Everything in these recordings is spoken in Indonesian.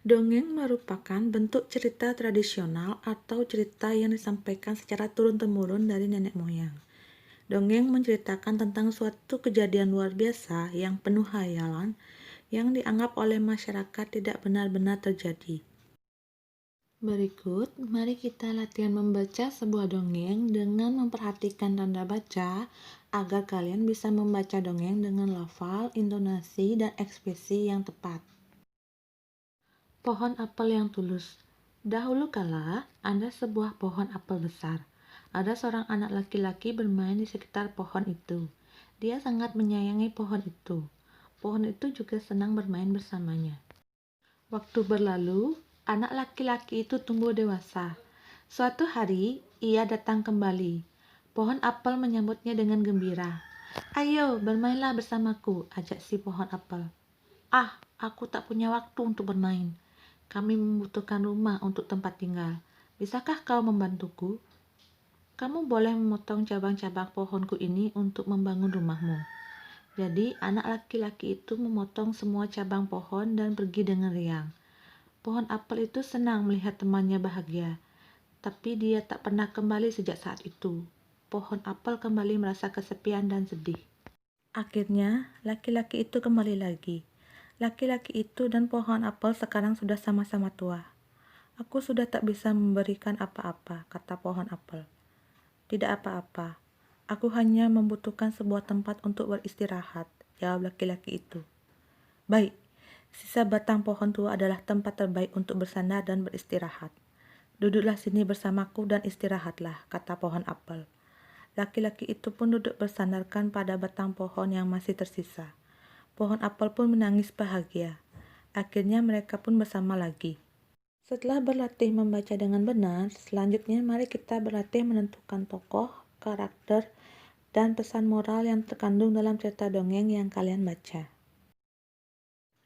Dongeng merupakan bentuk cerita tradisional atau cerita yang disampaikan secara turun-temurun dari nenek moyang. Dongeng menceritakan tentang suatu kejadian luar biasa yang penuh khayalan yang dianggap oleh masyarakat tidak benar-benar terjadi. Berikut, mari kita latihan membaca sebuah dongeng dengan memperhatikan tanda baca agar kalian bisa membaca dongeng dengan lafal, intonasi, dan ekspresi yang tepat. Pohon apel yang tulus. Dahulu kala, ada sebuah pohon apel besar. Ada seorang anak laki-laki bermain di sekitar pohon itu. Dia sangat menyayangi pohon itu. Pohon itu juga senang bermain bersamanya. Waktu berlalu, anak laki-laki itu tumbuh dewasa. Suatu hari, ia datang kembali. Pohon apel menyambutnya dengan gembira. "Ayo, bermainlah bersamaku," ajak si pohon apel. "Ah, aku tak punya waktu untuk bermain. Kami membutuhkan rumah untuk tempat tinggal. Bisakah kau membantuku? Kamu boleh memotong cabang-cabang pohonku ini untuk membangun rumahmu." Jadi, anak laki-laki itu memotong semua cabang pohon dan pergi dengan riang. Pohon apel itu senang melihat temannya bahagia, tapi dia tak pernah kembali sejak saat itu. Pohon apel kembali merasa kesepian dan sedih. Akhirnya, laki-laki itu kembali lagi. Laki-laki itu dan pohon apel sekarang sudah sama-sama tua. "Aku sudah tak bisa memberikan apa-apa," kata pohon apel. "Tidak apa-apa, aku hanya membutuhkan sebuah tempat untuk beristirahat," jawab laki-laki itu. "Baik, sisa batang pohon tua adalah tempat terbaik untuk bersandar dan beristirahat. Duduklah sini bersamaku dan istirahatlah," kata pohon apel. Laki-laki itu pun duduk bersandarkan pada batang pohon yang masih tersisa. Pohon apel pun menangis bahagia. Akhirnya mereka pun bersama lagi. Setelah berlatih membaca dengan benar, selanjutnya mari kita berlatih menentukan tokoh, karakter, dan pesan moral yang terkandung dalam cerita dongeng yang kalian baca.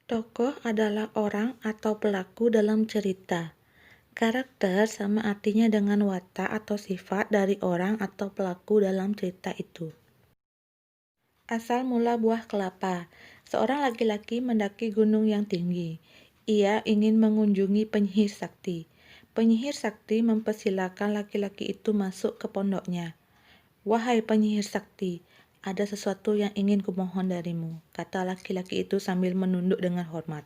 Tokoh adalah orang atau pelaku dalam cerita. Karakter sama artinya dengan watak atau sifat dari orang atau pelaku dalam cerita itu. Asal mula buah kelapa. Seorang laki-laki mendaki gunung yang tinggi. Ia ingin mengunjungi penyihir sakti. Penyihir sakti mempersilakan laki-laki itu masuk ke pondoknya. "Wahai penyihir sakti, ada sesuatu yang ingin kumohon darimu," kata laki-laki itu sambil menunduk dengan hormat.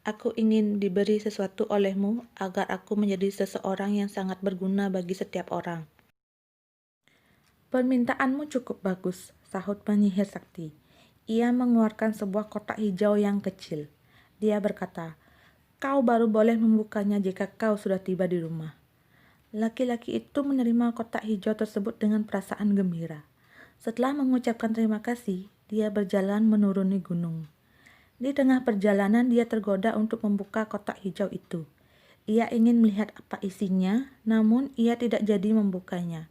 "Aku ingin diberi sesuatu olehmu agar aku menjadi seseorang yang sangat berguna bagi setiap orang." "Permintaanmu cukup bagus," sahut penyihir sakti. Ia mengeluarkan sebuah kotak hijau yang kecil. Dia berkata, "Kau baru boleh membukanya jika kau sudah tiba di rumah." Laki-laki itu menerima kotak hijau tersebut dengan perasaan gembira. Setelah mengucapkan terima kasih, dia berjalan menuruni gunung. Di tengah perjalanan, dia tergoda untuk membuka kotak hijau itu. Ia ingin melihat apa isinya, namun ia tidak jadi membukanya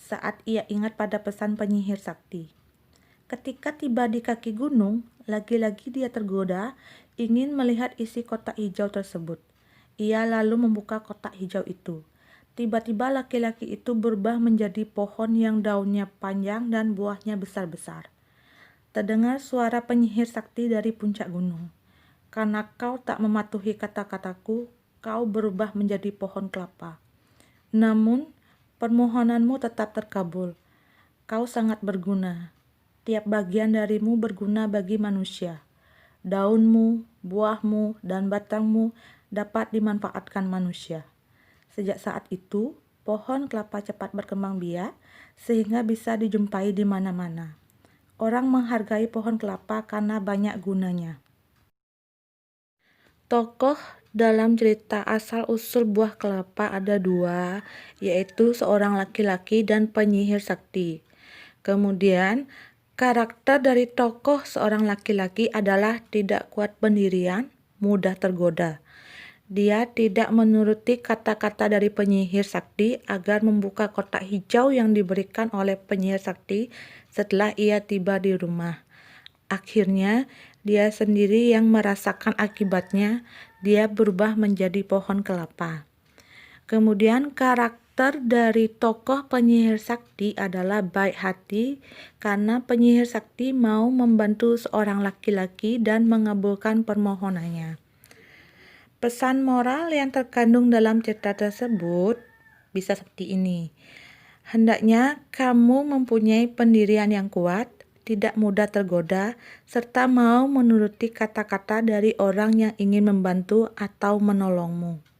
saat ia ingat pada pesan penyihir sakti. Ketika tiba di kaki gunung, lagi-lagi dia tergoda ingin melihat isi kotak hijau tersebut. Ia lalu membuka kotak hijau itu. Tiba-tiba laki-laki itu berubah menjadi pohon yang daunnya panjang dan buahnya besar-besar. Terdengar suara penyihir sakti dari puncak gunung. "Karena kau tak mematuhi kata-kataku, kau berubah menjadi pohon kelapa. Namun, permohonanmu tetap terkabul. Kau sangat berguna. Tiap bagian darimu berguna bagi manusia. Daunmu, buahmu, dan batangmu dapat dimanfaatkan manusia." Sejak saat itu, pohon kelapa cepat berkembang biak sehingga bisa dijumpai di mana-mana. Orang menghargai pohon kelapa karena banyak gunanya. Tokoh dalam cerita asal-usul buah kelapa ada dua, yaitu seorang laki-laki dan penyihir sakti. Kemudian, karakter dari tokoh seorang laki-laki adalah tidak kuat pendirian, mudah tergoda. Dia tidak menuruti kata-kata dari penyihir sakti agar membuka kotak hijau yang diberikan oleh penyihir sakti setelah ia tiba di rumah. Akhirnya, dia sendiri yang merasakan akibatnya. Dia berubah menjadi pohon kelapa. Kemudian karakter dari tokoh penyihir sakti adalah baik hati karena penyihir sakti mau membantu seorang laki-laki dan mengabulkan permohonannya. Pesan moral yang terkandung dalam cerita tersebut bisa seperti ini. Hendaknya kamu mempunyai pendirian yang kuat, tidak mudah tergoda, serta mau menuruti kata-kata dari orang yang ingin membantu atau menolongmu.